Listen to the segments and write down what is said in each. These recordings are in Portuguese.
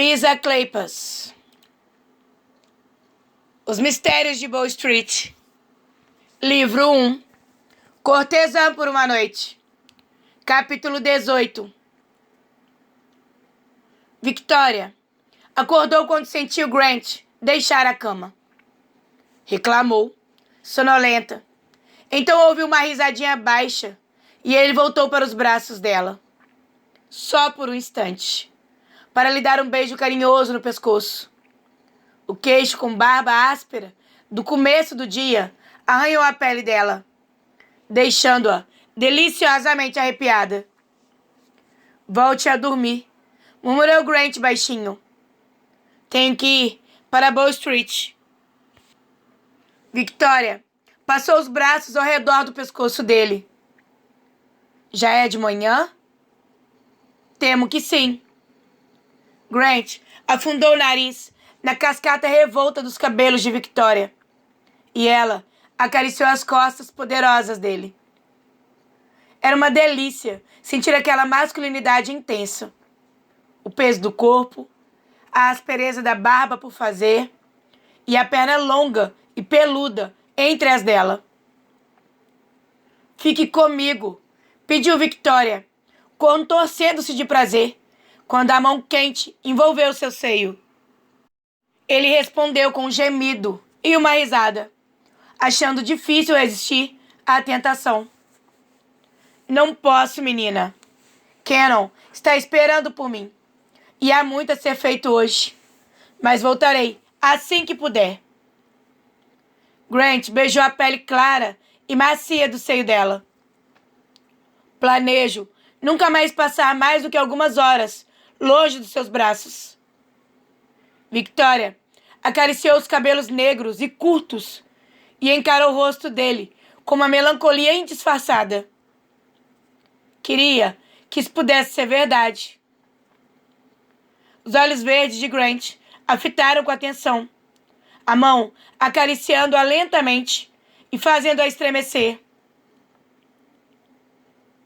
Lisa Kleypas. Os Mistérios de Bow Street. Livro 1. Cortesã por uma Noite. Capítulo 18. Victoria acordou quando sentiu Grant deixar a cama. Reclamou, sonolenta. Então ouviu uma risadinha baixa e ele voltou para os braços dela. Só por um instante, para lhe dar um beijo carinhoso no pescoço. O queixo com barba áspera do começo do dia arranhou a pele dela, deixando-a deliciosamente arrepiada. Volte a dormir, murmurou Grant baixinho. Tenho que ir para Bow Street. Victoria passou os braços ao redor do pescoço dele. Já é de manhã? Temo que sim. Grant afundou o nariz na cascata revolta dos cabelos de Victoria e ela acariciou as costas poderosas dele. Era uma delícia sentir aquela masculinidade intensa. O peso do corpo, a aspereza da barba por fazer e a perna longa e peluda entre as dela. Fique comigo, pediu Victoria, contorcendo-se de prazer, quando a mão quente envolveu seu seio. Ele respondeu com um gemido e uma risada, achando difícil resistir à tentação. Não posso, menina. Cannon está esperando por mim, e há muito a ser feito hoje, mas voltarei assim que puder. Grant beijou a pele clara e macia do seio dela. Planejo nunca mais passar mais do que algumas horas longe dos seus braços. Victoria acariciou os cabelos negros e curtos e encarou o rosto dele com uma melancolia indisfarçada. Queria que isso pudesse ser verdade. Os olhos verdes de Grant a fitaram com atenção, a mão acariciando-a lentamente e fazendo-a estremecer.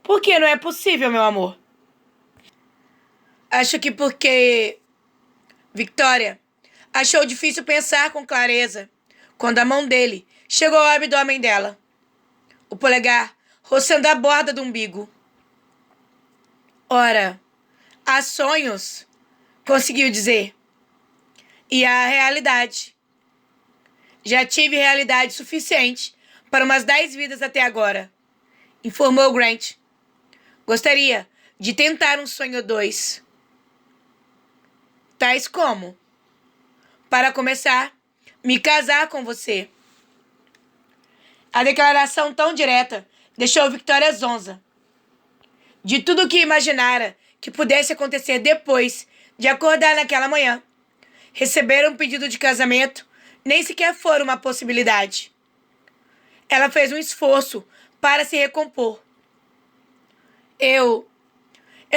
Por que não é possível, meu amor? Acho que porque Victoria achou difícil pensar com clareza quando a mão dele chegou ao abdômen dela, o polegar roçando a borda do umbigo. Ora, há sonhos, conseguiu dizer, e há realidade. Já tive realidade suficiente para umas 10 vidas até agora, informou Grant. Gostaria de tentar um sonho 2. Tais como? Para começar, me casar com você. A declaração tão direta deixou Victoria zonza. De tudo o que imaginara que pudesse acontecer depois de acordar naquela manhã, receber um pedido de casamento nem sequer fora uma possibilidade. Ela fez um esforço para se recompor. Eu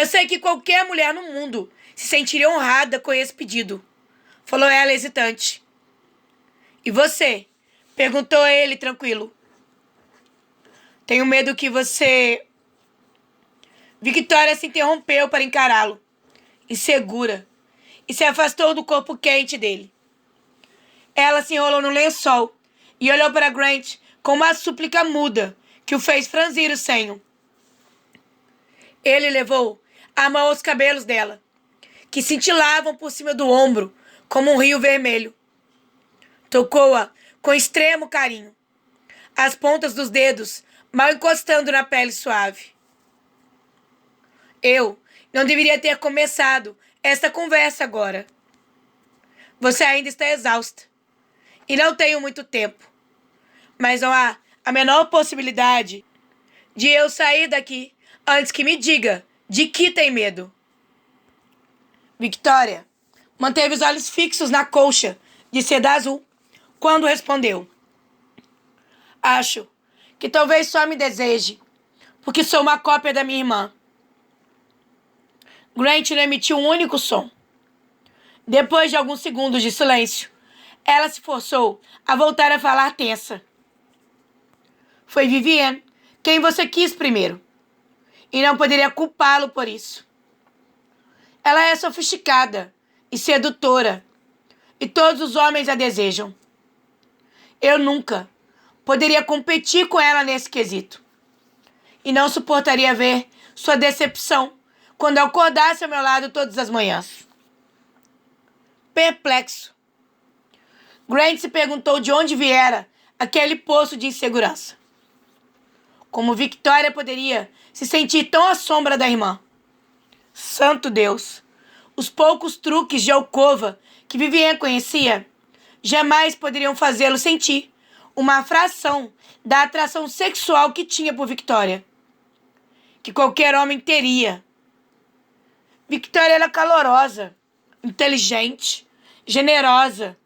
sei que qualquer mulher no mundo se sentiria honrada com esse pedido, falou ela hesitante. E você? Perguntou ele tranquilo. Tenho medo que você... Victoria se interrompeu para encará-lo, insegura, e se afastou do corpo quente dele. Ela se enrolou no lençol e olhou para Grant com uma súplica muda que o fez franzir o senho. Ele levou a mão aos cabelos dela, que cintilavam por cima do ombro como um rio vermelho. Tocou-a com extremo carinho, as pontas dos dedos mal encostando na pele suave. Eu não deveria ter começado esta conversa agora. Você ainda está exausta e não tenho muito tempo, mas não há a menor possibilidade de eu sair daqui antes que me diga de que tem medo. Victoria manteve os olhos fixos na colcha de seda azul quando respondeu. Acho que talvez só me deseje, porque sou uma cópia da minha irmã. Grant não emitiu um único som. Depois de alguns segundos de silêncio, ela se forçou a voltar a falar tensa. Foi Vivienne quem você quis primeiro, e não poderia culpá-lo por isso. Ela é sofisticada e sedutora, e todos os homens a desejam. Eu nunca poderia competir com ela nesse quesito, e não suportaria ver sua decepção quando acordasse ao meu lado todas as manhãs. Perplexo, Grant se perguntou de onde viera aquele poço de insegurança. Como Victoria poderia se sentir tão à sombra da irmã? Santo Deus! Os poucos truques de alcova que Vivian conhecia jamais poderiam fazê-lo sentir uma fração da atração sexual que tinha por Victoria, que qualquer homem teria. Victoria era calorosa, inteligente, generosa,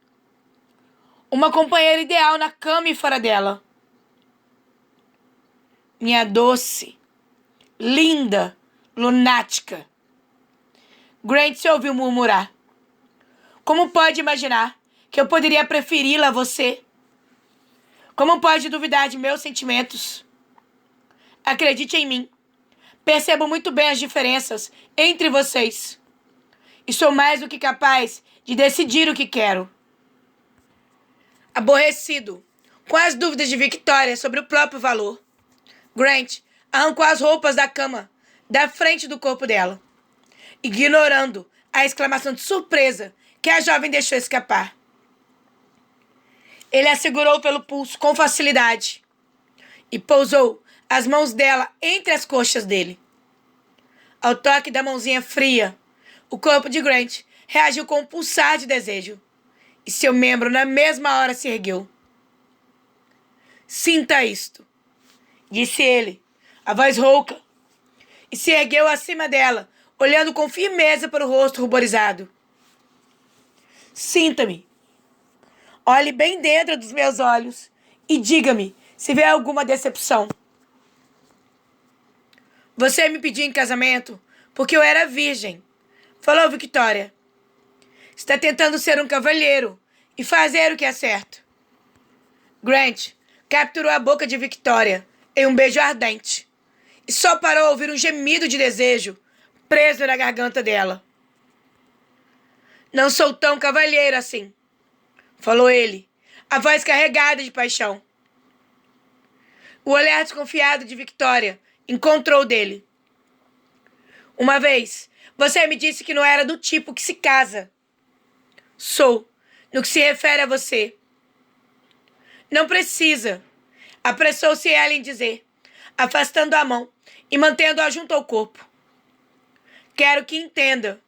uma companheira ideal na cama e fora dela. Minha doce, linda, lunática. Grant se ouviu murmurar. Como pode imaginar que eu poderia preferi-la a você? Como pode duvidar de meus sentimentos? Acredite em mim. Percebo muito bem as diferenças entre vocês. E sou mais do que capaz de decidir o que quero. Aborrecido, com as dúvidas de Victoria sobre o próprio valor, Grant arrancou as roupas da cama da frente do corpo dela, ignorando a exclamação de surpresa que a jovem deixou escapar. Ele a segurou pelo pulso com facilidade e pousou as mãos dela entre as coxas dele. Ao toque da mãozinha fria, o corpo de Grant reagiu com um pulsar de desejo, e seu membro na mesma hora se ergueu. Sinta isto, disse ele, a voz rouca, e se ergueu acima dela, olhando com firmeza para o rosto ruborizado. Sinta-me. Olhe bem dentro dos meus olhos e diga-me se vê alguma decepção. Você me pediu em casamento porque eu era virgem, falou Victoria. Está tentando ser um cavalheiro e fazer o que é certo. Grant capturou a boca de Victoria em um beijo ardente e só parou a ouvir um gemido de desejo preso na garganta dela. Não sou tão cavalheiro assim, falou ele, a voz carregada de paixão. O olhar desconfiado de Victoria encontrou dele. Uma vez, você me disse que não era do tipo que se casa. Sou, no que se refere a você. Não precisa, apressou-se ela em dizer, afastando a mão e mantendo-a junto ao corpo. Quero que entenda.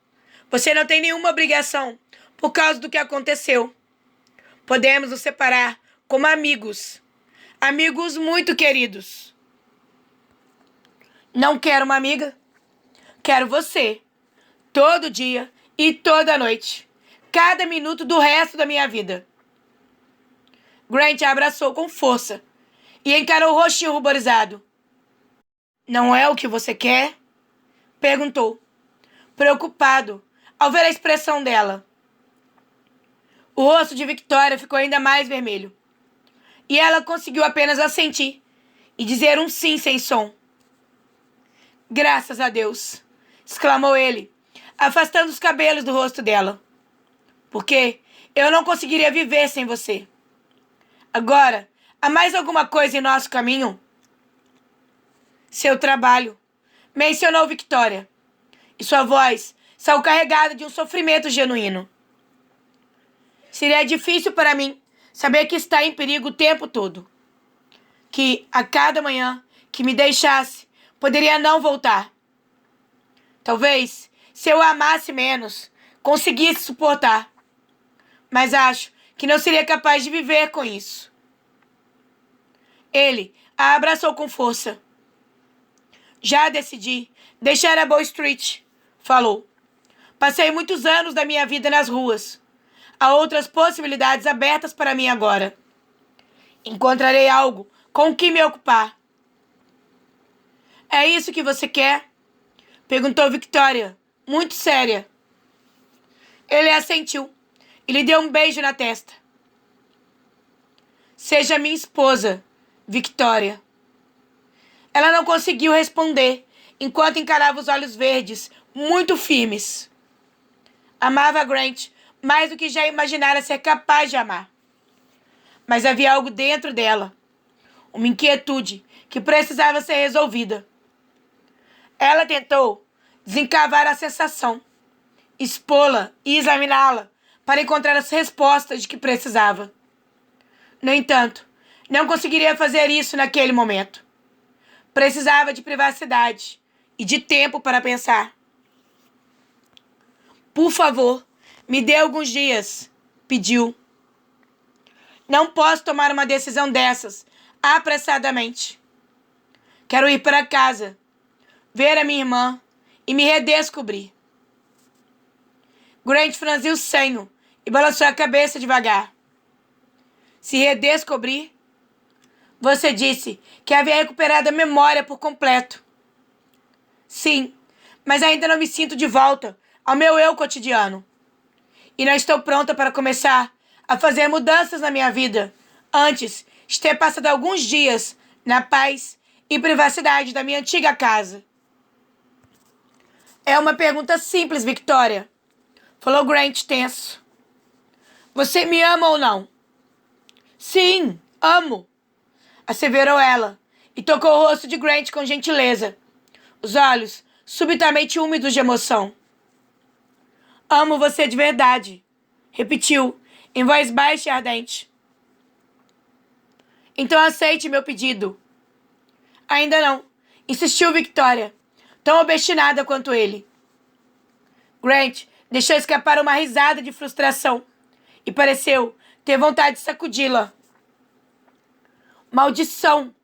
Você não tem nenhuma obrigação por causa do que aconteceu. Podemos nos separar como amigos. Amigos muito queridos. Não quero uma amiga. Quero você. Todo dia e toda noite. Cada minuto do resto da minha vida. Grant a abraçou com força e encarou o rostinho ruborizado. Não é o que você quer? Perguntou, preocupado ao ver a expressão dela. O rosto de Victoria ficou ainda mais vermelho. E ela conseguiu apenas assentir e dizer um sim sem som. Graças a Deus, exclamou ele, afastando os cabelos do rosto dela. Porque eu não conseguiria viver sem você. Agora, há mais alguma coisa em nosso caminho? Seu trabalho, mencionou Victoria, e sua voz saiu carregada de um sofrimento genuíno. Seria difícil para mim saber que está em perigo o tempo todo. Que a cada manhã que me deixasse, poderia não voltar. Talvez, se eu a amasse menos, conseguisse suportar. Mas acho que não seria capaz de viver com isso. Ele a abraçou com força. Já decidi deixar a Bow Street, falou. Passei muitos anos da minha vida nas ruas. Há outras possibilidades abertas para mim agora. Encontrarei algo com o que me ocupar. É isso que você quer? Perguntou Victoria, muito séria. Ele assentiu e lhe deu um beijo na testa. Seja minha esposa, Victoria. Ela não conseguiu responder enquanto encarava os olhos verdes, muito firmes. Amava Grant mais do que já imaginara ser capaz de amar. Mas havia algo dentro dela, uma inquietude que precisava ser resolvida. Ela tentou desencavar a sensação, expô-la e examiná-la para encontrar as respostas de que precisava. No entanto, não conseguiria fazer isso naquele momento. Precisava de privacidade e de tempo para pensar. Por favor, me dê alguns dias, pediu. Não posso tomar uma decisão dessas apressadamente. Quero ir para casa, ver a minha irmã e me redescobrir. Grant franziu o senho e balançou a cabeça devagar. Se redescobrir? Você disse que havia recuperado a memória por completo. Sim, mas ainda não me sinto de volta ao meu eu cotidiano. E não estou pronta para começar a fazer mudanças na minha vida antes de ter passado alguns dias na paz e privacidade da minha antiga casa. É uma pergunta simples, Victoria, falou Grant tenso. Você me ama ou não? Sim, amo, asseverou ela e tocou o rosto de Grant com gentileza, os olhos subitamente úmidos de emoção. Amo você de verdade, repetiu, em voz baixa e ardente. Então aceite meu pedido. Ainda não, insistiu Victoria, tão obstinada quanto ele. Grant deixou escapar uma risada de frustração e pareceu ter vontade de sacudi-la. Maldição!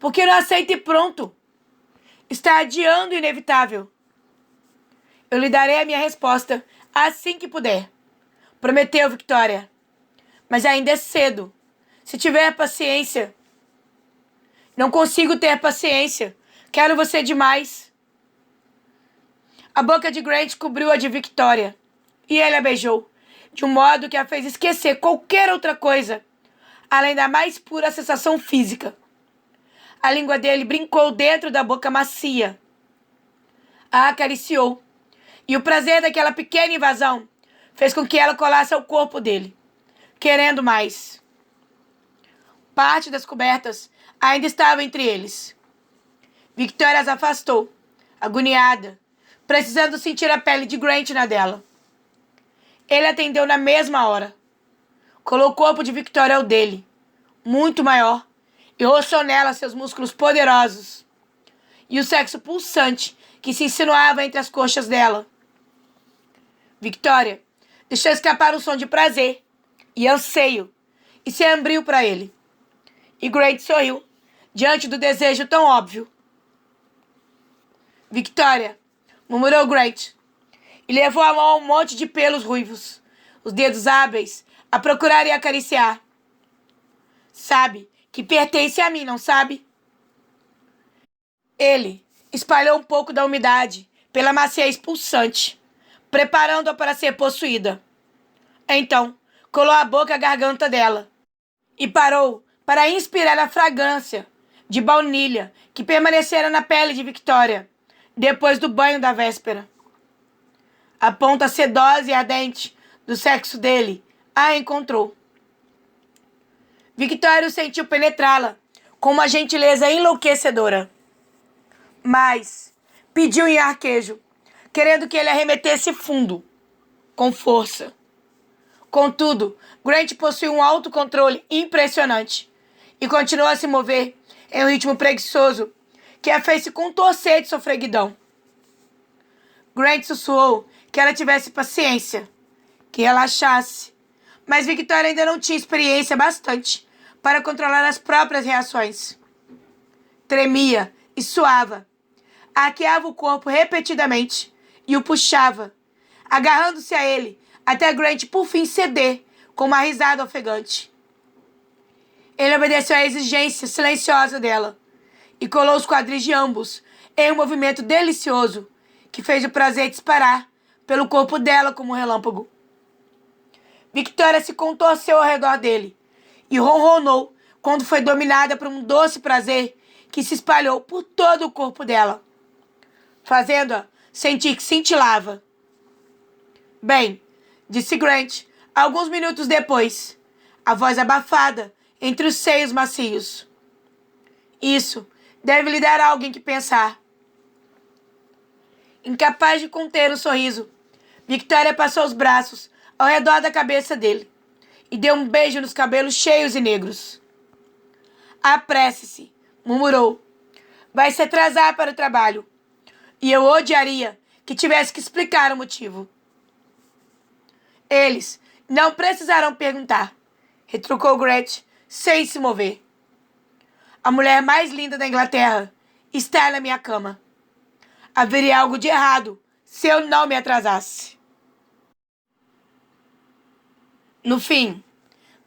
Por que não aceita e pronto? Está adiando o inevitável. Eu lhe darei a minha resposta assim que puder, prometeu Victoria. Mas ainda é cedo. Se tiver paciência. Não consigo ter paciência. Quero você demais. A boca de Grant cobriu a de Victoria e ele a beijou, de um modo que a fez esquecer qualquer outra coisa, além da mais pura sensação física. A língua dele brincou dentro da boca macia. A acariciou, e o prazer daquela pequena invasão fez com que ela colasse ao corpo dele, querendo mais. Parte das cobertas ainda estava entre eles. Victoria as afastou, agoniada, precisando sentir a pele de Grant na dela. Ele atendeu na mesma hora. Colou o corpo de Victoria ao dele, muito maior, e roçou nela seus músculos poderosos e o sexo pulsante que se insinuava entre as coxas dela. Victoria deixou escapar um som de prazer e anseio e se abriu para ele. E Grant sorriu diante do desejo tão óbvio. Victoria, murmurou Grant, e levou a mão a um monte de pelos ruivos, os dedos hábeis a procurar e acariciar. Sabe que pertence a mim, não sabe? Ele espalhou um pouco da umidade pela maciez pulsante, preparando-a para ser possuída. Então, colou a boca à garganta dela e parou para inspirar a fragrância de baunilha que permanecera na pele de Victoria depois do banho da véspera. A ponta sedosa e ardente do sexo dele a encontrou. Victoria o sentiu penetrá-la com uma gentileza enlouquecedora. Mas pediu em arquejo, querendo que ele arremetesse fundo, com força. Contudo, Grant possuía um autocontrole impressionante e continuou a se mover em um ritmo preguiçoso que a fez se contorcer de sofreguidão. Grant sussurrou que ela tivesse paciência, que relaxasse, mas Victoria ainda não tinha experiência bastante para controlar as próprias reações. Tremia e suava, arqueava o corpo repetidamente e o puxava, agarrando-se a ele até Grant por fim ceder com uma risada ofegante. Ele obedeceu à exigência silenciosa dela e colou os quadris de ambos em um movimento delicioso que fez o prazer disparar pelo corpo dela como um relâmpago. Victoria se contorceu ao redor dele e ronronou quando foi dominada por um doce prazer que se espalhou por todo o corpo dela, fazendo-a sentir que cintilava. Bem, disse Grant, alguns minutos depois, a voz abafada entre os seios macios. Isso deve lhe dar algo em que pensar. Incapaz de conter um sorriso, Victoria passou os braços ao redor da cabeça dele e deu um beijo nos cabelos cheios e negros. Apresse-se, murmurou. Vai se atrasar para o trabalho. E eu odiaria que tivesse que explicar o motivo. Eles não precisarão perguntar, retrucou Grant, sem se mover. A mulher mais linda da Inglaterra está na minha cama. Haveria algo de errado se eu não me atrasasse. No fim,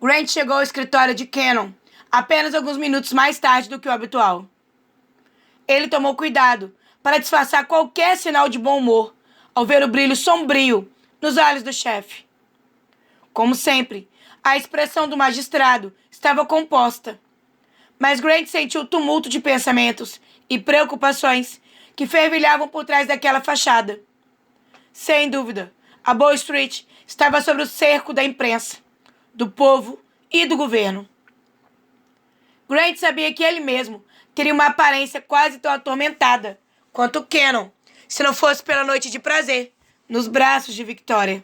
Grant chegou ao escritório de Cannon apenas alguns minutos mais tarde do que o habitual. Ele tomou cuidado para disfarçar qualquer sinal de bom humor ao ver o brilho sombrio nos olhos do chefe. Como sempre, a expressão do magistrado estava composta, mas Grant sentiu o tumulto de pensamentos e preocupações que fervilhavam por trás daquela fachada. Sem dúvida, a Bow Street estava sob o cerco da imprensa, do povo e do governo. Grant sabia que ele mesmo teria uma aparência quase tão atormentada quanto Cannon, se não fosse pela noite de prazer nos braços de Victoria.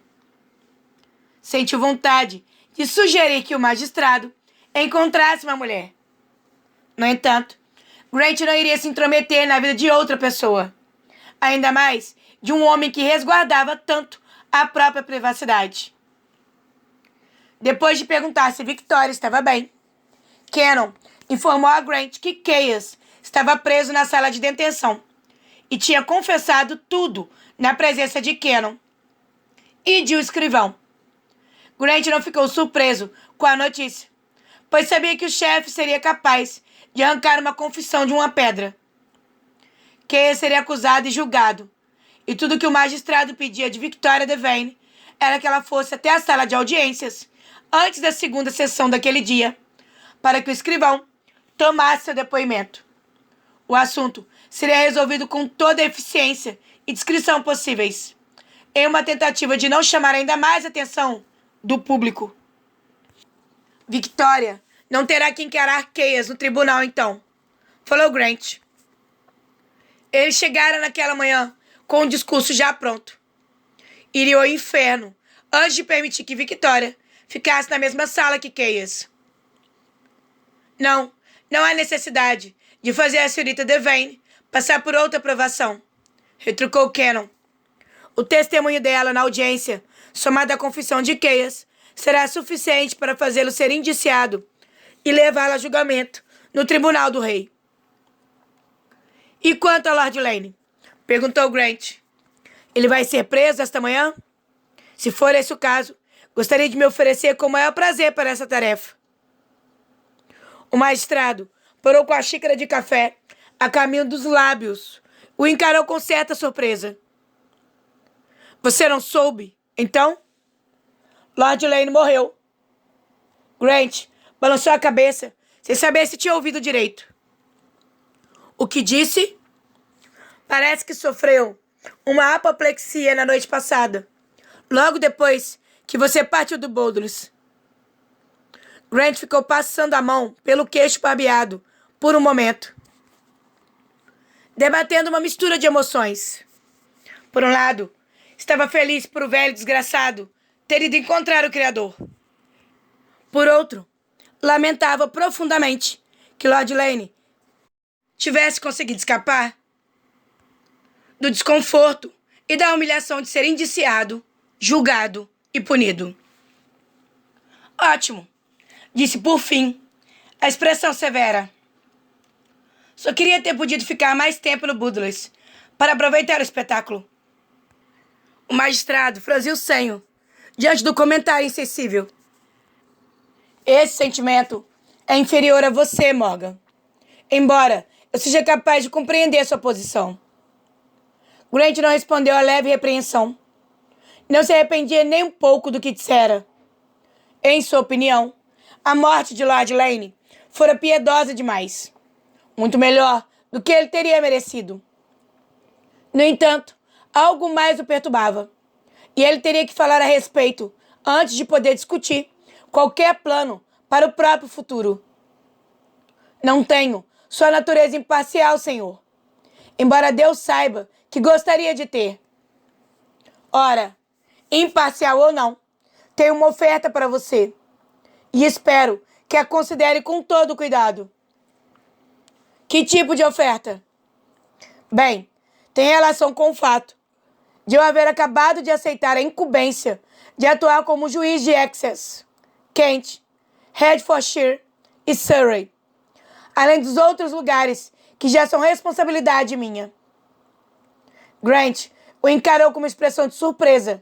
Sentiu vontade de sugerir que o magistrado encontrasse uma mulher. No entanto, Grant não iria se intrometer na vida de outra pessoa, ainda mais de um homem que resguardava tanto a própria privacidade. Depois de perguntar se Victoria estava bem, Cannon informou a Grant que Caius estava preso na sala de detenção e tinha confessado tudo na presença de Cannon e de um escrivão. Grant não ficou surpreso com a notícia, pois sabia que o chefe seria capaz de arrancar uma confissão de uma pedra. Caius seria acusado e julgado, e tudo que o magistrado pedia de Victoria Devane era que ela fosse até a sala de audiências antes da segunda sessão daquele dia, para que o escrivão tomasse seu depoimento. O assunto seria resolvido com toda a eficiência e discrição possíveis, em uma tentativa de não chamar ainda mais a atenção do público. Victoria não terá que encarar Caius no tribunal, então, falou Grant. Ele chegara naquela manhã com o discurso já pronto. Iria ao inferno antes de permitir que Victoria ficasse na mesma sala que Caius. Não há necessidade de fazer a senhorita Devane passar por outra provação, retrucou Cannon. O testemunho dela na audiência, somado à confissão de Caius, será suficiente para fazê-lo ser indiciado e levá-lo a julgamento no tribunal do rei. E quanto a Lord Lane? Perguntou Grant. Ele vai ser preso esta manhã? Se for esse o caso, gostaria de me oferecer com o maior prazer para essa tarefa. O magistrado parou com a xícara de café a caminho dos lábios. O encarou com certa surpresa. Você não soube, então? Lord Lane morreu. Grant balançou a cabeça, sem saber se tinha ouvido direito. O que disse? Parece que sofreu uma apoplexia na noite passada, logo depois que você partiu do Boulders. Grant ficou passando a mão pelo queixo barbeado por um momento, debatendo uma mistura de emoções. Por um lado, estava feliz por o velho desgraçado ter ido encontrar o Criador. Por outro, lamentava profundamente que Lord Lane tivesse conseguido escapar do desconforto e da humilhação de ser indiciado, julgado e punido. Ótimo, disse por fim, a expressão severa. Só queria ter podido ficar mais tempo no Boulders para aproveitar o espetáculo. O magistrado franziu o senho diante do comentário insensível. Esse sentimento é inferior a você, Morgan, embora eu seja capaz de compreender sua posição. Grant não respondeu à leve repreensão. Não se arrependia nem um pouco do que dissera. Em sua opinião, a morte de Lord Lane fora piedosa demais. Muito melhor do que ele teria merecido. No entanto, algo mais o perturbava. e ele teria que falar a respeito antes de poder discutir qualquer plano para o próprio futuro. Não tenho sua natureza imparcial, Senhor, embora Deus saiba que gostaria de ter. Ora, imparcial ou não, tenho uma oferta para você e espero que a considere com todo cuidado. Que tipo de oferta? Bem, tem relação com o fato de eu haver acabado de aceitar a incumbência de atuar como juiz de Essex, Kent, Hertfordshire e Surrey, além dos outros lugares que já são responsabilidade minha. Grant o encarou com uma expressão de surpresa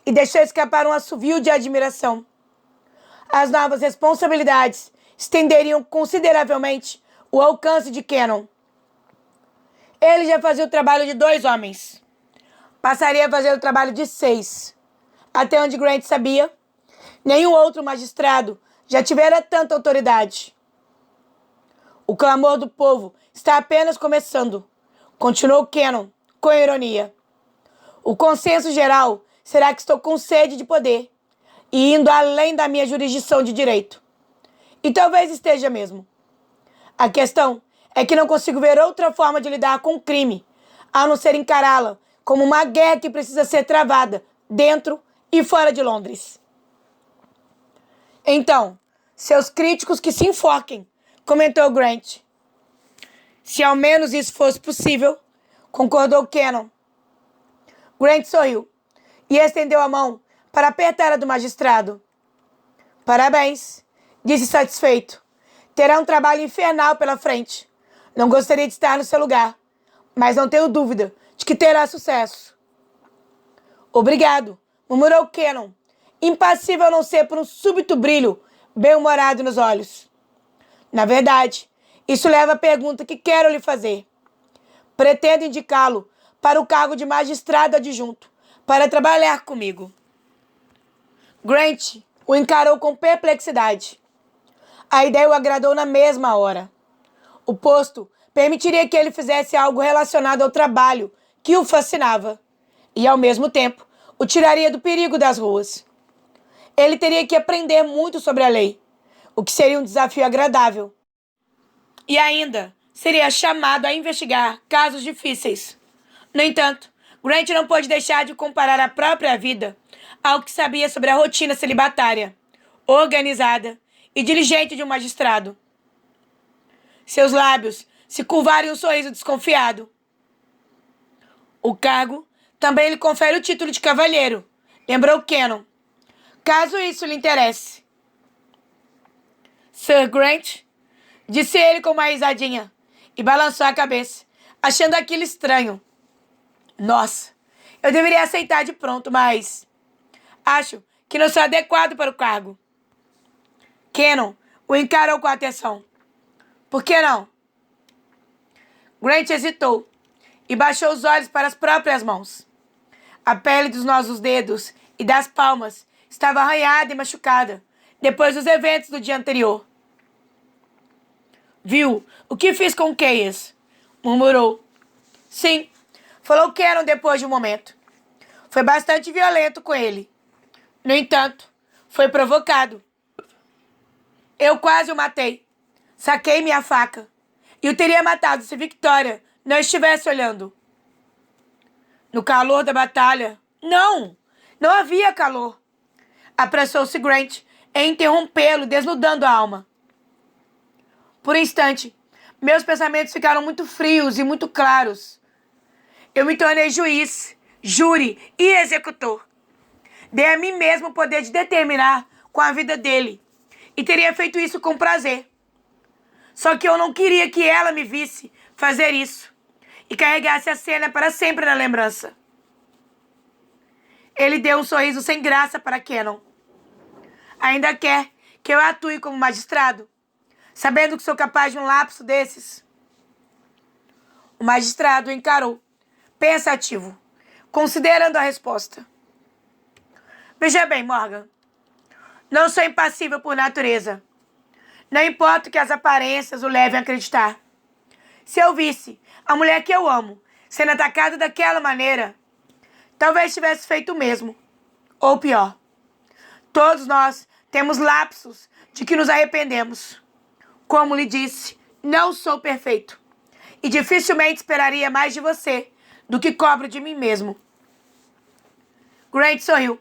e deixou escapar um assovio de admiração. As novas responsabilidades estenderiam consideravelmente o alcance de Cannon. Ele já fazia o trabalho de 2 homens. Passaria a fazer o trabalho de 6. Até onde Grant sabia, nenhum outro magistrado já tivera tanta autoridade. O clamor do povo está apenas começando, continuou Cannon com ironia. O consenso geral será que estou com sede de poder e indo além da minha jurisdição de direito. E talvez esteja mesmo. A questão é que não consigo ver outra forma de lidar com o crime, a não ser encará-la como uma guerra que precisa ser travada dentro e fora de Londres. Então, seus críticos que se enfoquem, comentou Grant. Se ao menos isso fosse possível, concordou Cannon. Grant sorriu e estendeu a mão para apertar a do magistrado. Parabéns, disse satisfeito. Terá um trabalho infernal pela frente. Não gostaria de estar no seu lugar, mas não tenho dúvida de que terá sucesso. Obrigado, murmurou Cannon, impassível a não ser por um súbito brilho bem-humorado nos olhos. Na verdade, isso leva à pergunta que quero lhe fazer. Pretendo indicá-lo para o cargo de magistrado adjunto, para trabalhar comigo. Grant o encarou com perplexidade. A ideia o agradou na mesma hora. O posto permitiria que ele fizesse algo relacionado ao trabalho que o fascinava e, ao mesmo tempo, o tiraria do perigo das ruas. Ele teria que aprender muito sobre a lei, o que seria um desafio agradável. E ainda seria chamado a investigar casos difíceis. No entanto, Grant não pôde deixar de comparar a própria vida ao que sabia sobre a rotina celibatária, organizada e diligente de um magistrado. Seus lábios se curvaram em um sorriso desconfiado. O cargo também lhe confere o título de cavalheiro, lembrou Cannon, caso isso lhe interesse. Sir Grant, disse ele com uma risadinha e balançou a cabeça, achando aquilo estranho. Nossa, eu deveria aceitar de pronto, mas acho que não sou adequado para o cargo. Cannon o encarou com atenção. Por que não? Grant hesitou e baixou os olhos para as próprias mãos. A pele dos nossos dedos e das palmas estava arranhada e machucada depois dos eventos do dia anterior. Viu o que fiz com Caius? Murmurou. Sim, falou Cannon depois de um momento. Foi bastante violento com ele. No entanto, foi provocado. Eu quase o matei. Saquei minha faca. E o teria matado se Victoria não estivesse olhando. No calor da batalha... Não havia calor. Apressou-se Grant em interrompê-lo, desnudando a alma. Por um instante, meus pensamentos ficaram muito frios e muito claros. Eu me tornei juiz, júri e executor. Dei a mim mesmo o poder de determinar com a vida dele. E teria feito isso com prazer. Só que eu não queria que ela me visse fazer isso e carregasse a cena para sempre na lembrança. Ele deu um sorriso sem graça para Cannon. Ainda quer que eu atue como magistrado, sabendo que sou capaz de um lapso desses? O magistrado o encarou, pensativo, considerando a resposta. Veja bem, Morgan. Não sou impassível por natureza. Não importa que as aparências o levem a acreditar. Se eu visse a mulher que eu amo sendo atacada daquela maneira, talvez tivesse feito o mesmo. Ou pior, todos nós temos lapsos de que nos arrependemos. Como lhe disse, não sou perfeito e dificilmente esperaria mais de você do que cobro de mim mesmo. Grant sorriu,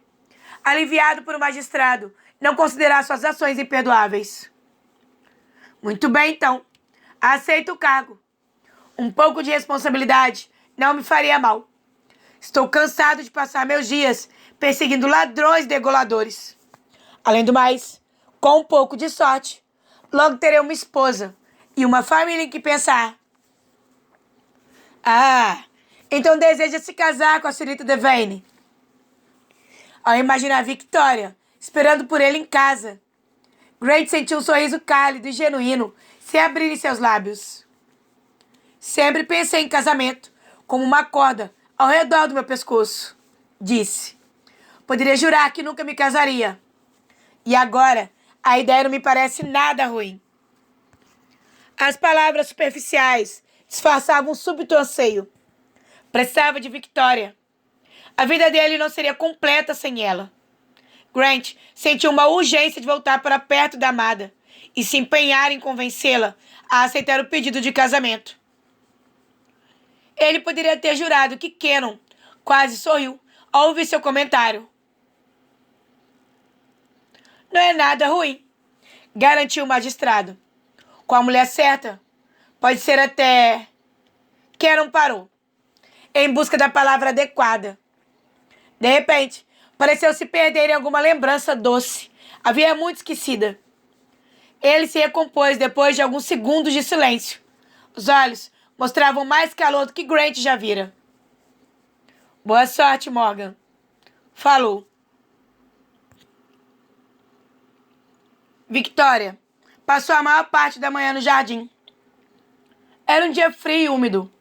aliviado por o magistrado não considerar suas ações imperdoáveis. Muito bem, então. Aceito o cargo. Um pouco de responsabilidade não me faria mal. Estou cansado de passar meus dias perseguindo ladrões degoladores. Além do mais, com um pouco de sorte, logo terei uma esposa e uma família em que pensar. Ah, então deseja se casar com a senhorita Devane? Ao imaginar Victoria esperando por ele em casa, Grant sentiu um sorriso cálido e genuíno se abrir em seus lábios. Sempre pensei em casamento como uma corda ao redor do meu pescoço, disse. Poderia jurar que nunca me casaria. E agora, a ideia não me parece nada ruim. As palavras superficiais disfarçavam um súbito anseio. Precisava de Victoria. A vida dele não seria completa sem ela. Grant sentiu uma urgência de voltar para perto da amada e se empenhar em convencê-la a aceitar o pedido de casamento. Ele poderia ter jurado que Cannon quase sorriu ao ouvir seu comentário. Não é nada ruim, garantiu o magistrado. Com a mulher certa, pode ser até... Cannon parou, em busca da palavra adequada. De repente, pareceu se perder em alguma lembrança doce. Havia muito esquecida. Ele se recompôs depois de alguns segundos de silêncio. Os olhos mostravam mais calor do que Grant já vira. Boa sorte, Morgan. Falou. Victoria passou a maior parte da manhã no jardim. Era um dia frio e úmido,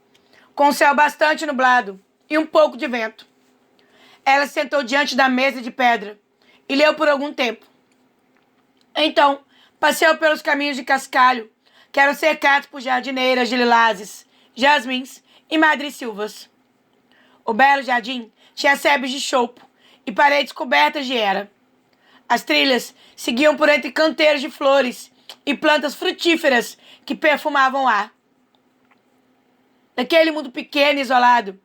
com o céu bastante nublado e um pouco de vento. Ela se sentou diante da mesa de pedra e leu por algum tempo. Então, passeou pelos caminhos de cascalho, que eram cercados por jardineiras de lilazes, jasmins e madressilvas. O belo jardim tinha sebes de choupo e paredes cobertas de era. As trilhas seguiam por entre canteiros de flores e plantas frutíferas que perfumavam o ar. Naquele mundo pequeno e isolado,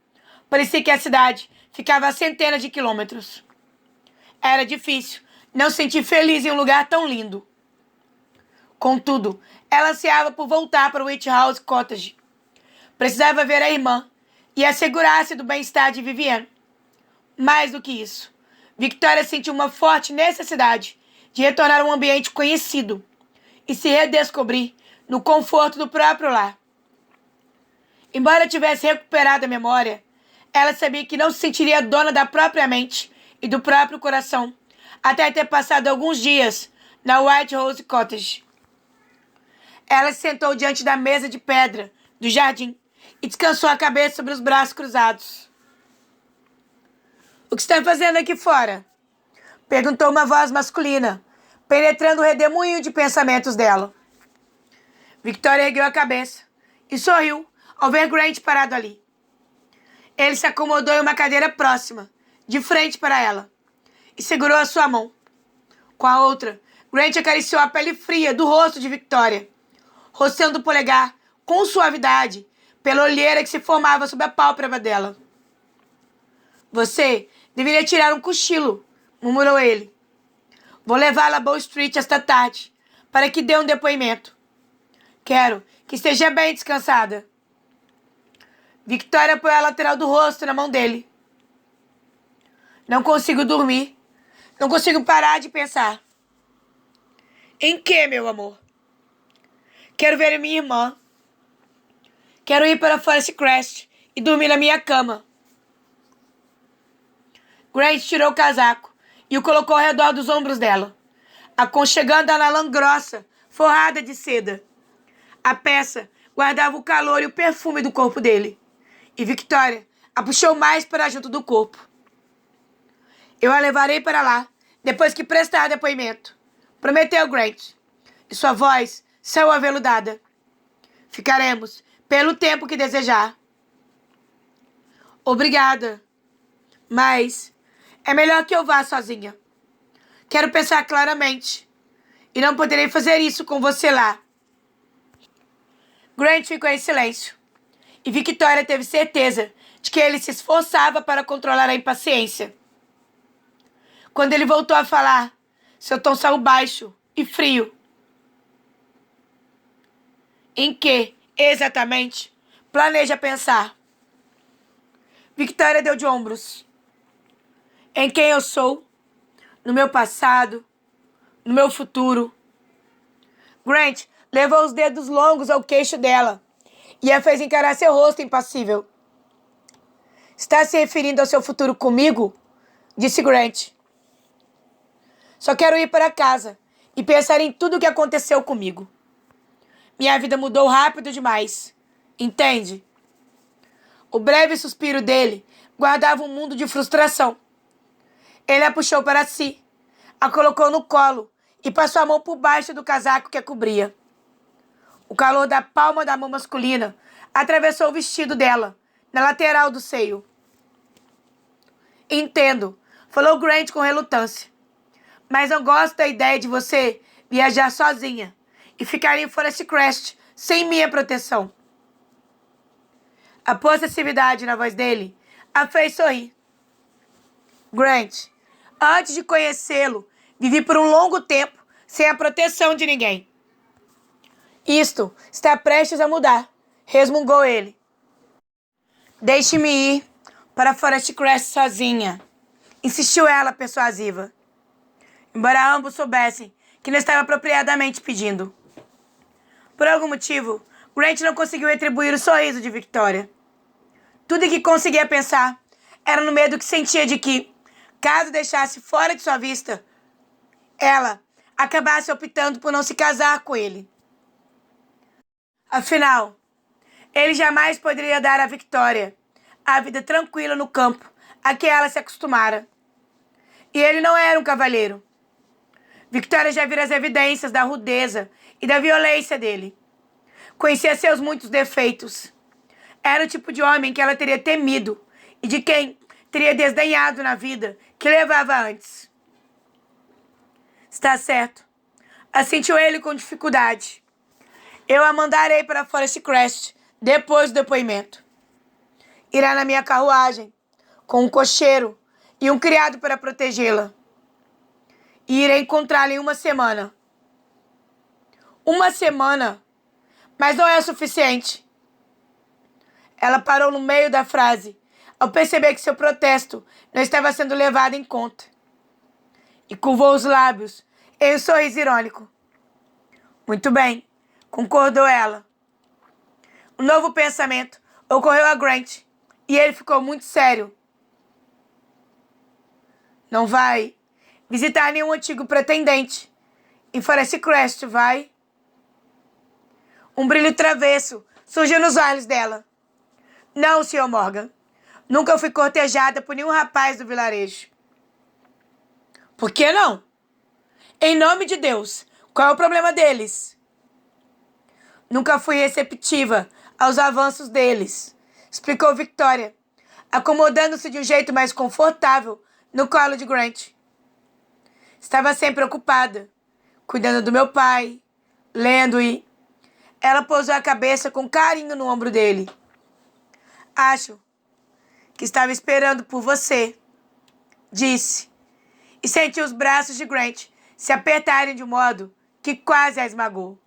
parecia que a cidade ficava a centenas de quilômetros. Era difícil não se sentir feliz em um lugar tão lindo. Contudo, ela ansiava por voltar para o Whithouse Cottage. Precisava ver a irmã e assegurar-se do bem-estar de Vivienne. Mais do que isso, Victoria sentiu uma forte necessidade de retornar a um ambiente conhecido e se redescobrir no conforto do próprio lar. Embora tivesse recuperado a memória, ela sabia que não se sentiria dona da própria mente e do próprio coração até ter passado alguns dias na Whithouse Cottage. Ela se sentou diante da mesa de pedra do jardim e descansou a cabeça sobre os braços cruzados. O que está fazendo aqui fora? Perguntou uma voz masculina, penetrando o redemoinho de pensamentos dela. Victoria ergueu a cabeça e sorriu ao ver Grant parado ali. Ele se acomodou em uma cadeira próxima, de frente para ela, e segurou a sua mão. Com a outra, Grant acariciou a pele fria do rosto de Victoria, roçando o polegar com suavidade pela olheira que se formava sob a pálpebra dela. Você deveria tirar um cochilo, murmurou ele. Vou levá-la a Bow Street esta tarde, para que dê um depoimento. Quero que esteja bem descansada. Victoria apoiou a lateral do rosto na mão dele. Não consigo dormir. Não consigo parar de pensar. Em que, meu amor? Quero ver minha irmã. Quero ir para Forest Crest e dormir na minha cama. Grant tirou o casaco e o colocou ao redor dos ombros dela, aconchegando-a na lã grossa, forrada de seda. A peça guardava o calor e o perfume do corpo dele, e Victoria a puxou mais para junto do corpo. Eu a levarei para lá, depois que prestar depoimento, prometeu Grant, e sua voz saiu aveludada. Ficaremos pelo tempo que desejar. Obrigada, mas É melhor que eu vá sozinha. Quero pensar claramente. E não poderei fazer isso com você lá. Grant ficou em silêncio. E Victoria teve certeza de que ele se esforçava para controlar a impaciência. Quando ele voltou a falar, seu tom saiu baixo e frio. Em que, exatamente, planeja pensar? Victoria deu de ombros. Em quem eu sou, no meu passado, no meu futuro. Grant levou os dedos longos ao queixo dela e a fez encarar seu rosto impassível. Está se referindo ao seu futuro comigo? Disse Grant. Só quero ir para casa e pensar em tudo o que aconteceu comigo. Minha vida mudou rápido demais. Entende? O breve suspiro dele guardava um mundo de frustração. Ele a puxou para si, a colocou no colo e passou a mão por baixo do casaco que a cobria. O calor da palma da mão masculina atravessou o vestido dela, na lateral do seio. Entendo, falou Grant com relutância. Mas não gosto da ideia de você viajar sozinha e ficar em Forest Crest sem minha proteção. A possessividade na voz dele a fez sorrir. Grant, antes de conhecê-lo, vivi por um longo tempo sem a proteção de ninguém. Isto está prestes a mudar, resmungou ele. Deixe-me ir para Forest Crest sozinha, insistiu ela persuasiva. Embora ambos soubessem que não estava apropriadamente pedindo. Por algum motivo, Grant não conseguiu retribuir o sorriso de Victoria. Tudo que conseguia pensar era no medo que sentia de que, caso deixasse fora de sua vista, ela acabasse optando por não se casar com ele. Afinal, ele jamais poderia dar a Victoria a vida tranquila no campo a que ela se acostumara. E ele não era um cavalheiro. Victoria já vira as evidências da rudeza e da violência dele. Conhecia seus muitos defeitos. Era o tipo de homem que ela teria temido e de quem teria desdenhado na vida que levava antes. Está certo, assentiu ele com dificuldade. Eu a mandarei para Forest Crest depois do depoimento. Irá na minha carruagem, com um cocheiro e um criado para protegê-la. E irei encontrá-la em 1 semana. 1 semana? Mas não é suficiente. Ela parou no meio da frase, ao perceber que seu protesto não estava sendo levado em conta. E curvou os lábios em um sorriso irônico. Muito bem, concordou ela. Um novo pensamento ocorreu a Grant e ele ficou muito sério. Não vai visitar nenhum antigo pretendente em Forest Crest, vai? Um brilho travesso surgiu nos olhos dela. Não, Sr. Morgan. Nunca fui cortejada por nenhum rapaz do vilarejo. Por que não? Em nome de Deus, qual é o problema deles? Nunca fui receptiva aos avanços deles, explicou Victoria, acomodando-se de um jeito mais confortável no colo de Grant. Estava sempre ocupada, cuidando do meu pai, lendo e... Ela pousou a cabeça com carinho no ombro dele. Acho que estava esperando por você, disse, e sentiu os braços de Grant se apertarem de um modo que quase a esmagou.